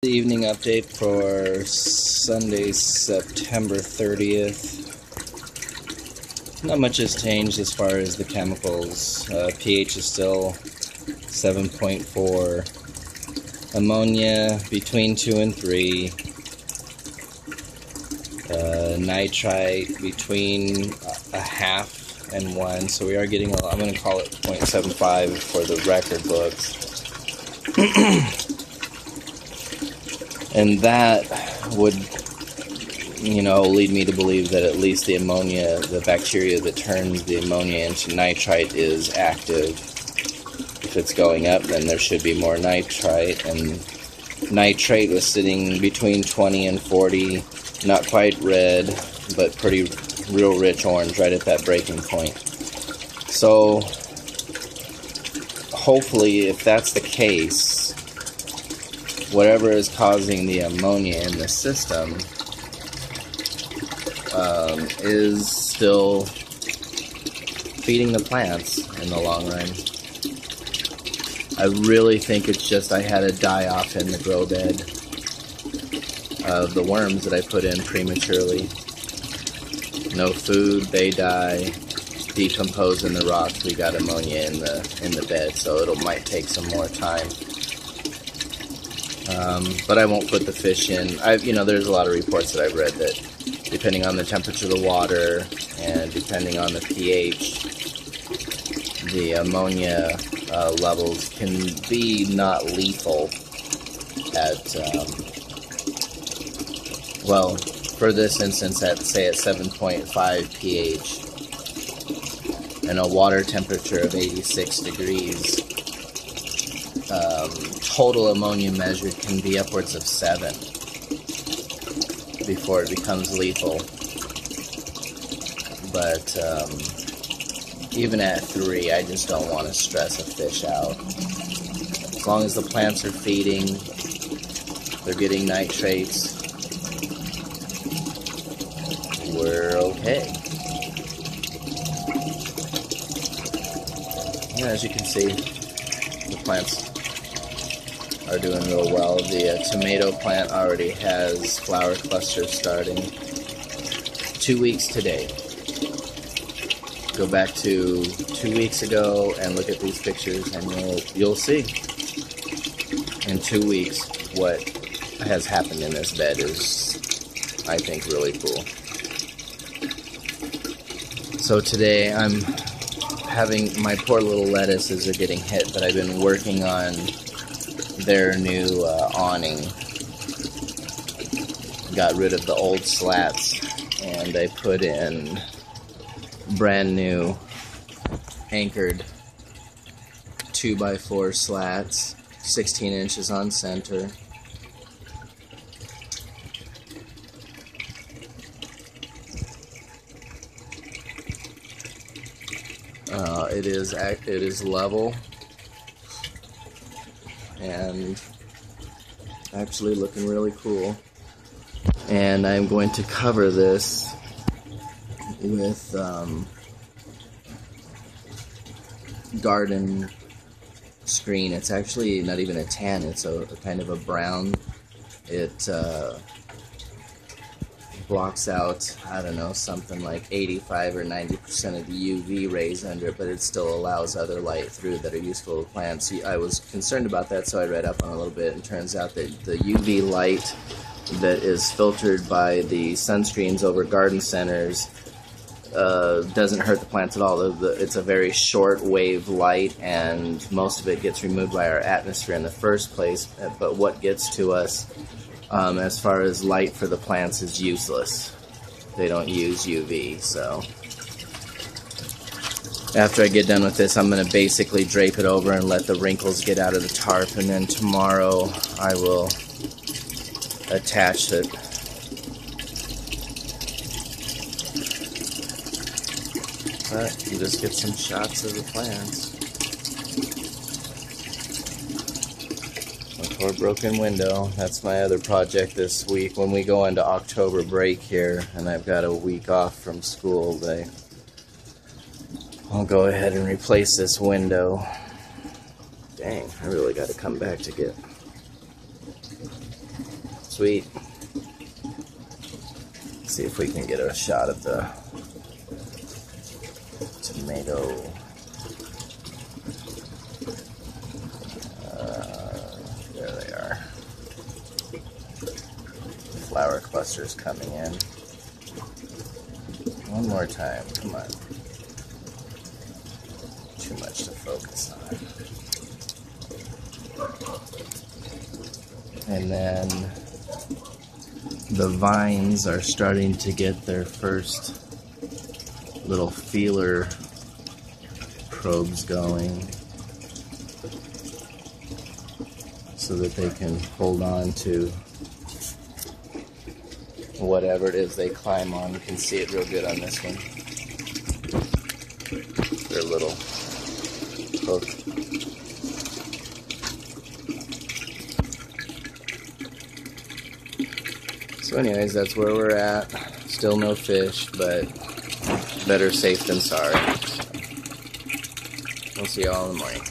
The evening update for Sunday, September 30th. Not much has changed as far as the chemicals. pH is still 7.4. Ammonia between 2 and 3. Nitrite between a half and 1. So we are getting a, I'm going to call it 0.75 for the record books. And that would, lead me to believe that at least the ammonia, the bacteria that turns the ammonia into nitrite is active. If it's going up, then there should be more nitrite. And nitrate was sitting between 20 and 40, not quite red, but pretty real rich orange right at that breaking point. So hopefully, if that's the case, whatever is causing the ammonia in the system is still feeding the plants in the long run. I really think it's just I had a die-off in the grow bed of the worms that I put in prematurely. No food, they die, decompose in the rocks. We got ammonia in the bed, so it might take some more time. But I won't put the fish in. There's a lot of reports that I've read that depending on the temperature of the water and depending on the pH, the ammonia levels can be not lethal at, for this instance, at 7.5 pH and a water temperature of 86 degrees. Total ammonia measured can be upwards of 7 before it becomes lethal. But even at 3, I just don't want to stress a fish out. As long as the plants are feeding, they're getting nitrates, we're okay. And as you can see, the plants are doing real well. The tomato plant already has flower clusters starting. 2 weeks today. Go back to 2 weeks ago and look at these pictures and you'll see in 2 weeks what has happened in this bed is, I think, really cool. So today I'm having, my poor little lettuces are getting hit, but I've been working on their new awning. Got rid of the old slats and I put in brand new anchored 2x4 slats, 16 inches on center. It is level and actually looking really cool. And I'm going to cover this with garden screen. It's actually not even a tan, it's a kind of a brown. It blocks out, I don't know, something like 85 or 90% of the UV rays under it, but it still allows other light through that are useful to plants. I was concerned about that, so I read up on it a little bit, and it turns out that the UV light that is filtered by the sunscreens over garden centers doesn't hurt the plants at all. It's a very short wave light, and most of it gets removed by our atmosphere in the first place, but what gets to us as far as light for the plants is useless. They don't use UV, so after I get done with this, I'm going to basically drape it over and let the wrinkles get out of the tarp, and then tomorrow I will attach it. But you just get some shots of the plants. Or broken window. That's my other project this week. When we go into October break here, and I've got a week off from school, I'll go ahead and replace this window. Dang, I really got to come back to get Sweet. Let's see if we can get a shot of the tomato. There they are. Flower clusters coming in. One more time, come on. Too much to focus on. And then the vines are starting to get their first little feeler probes going so that they can hold on to whatever it is they climb on. You can see it real good on this one. Their little hook. So anyways, that's where we're at. Still no fish, but better safe than sorry. We'll see y'all in the morning.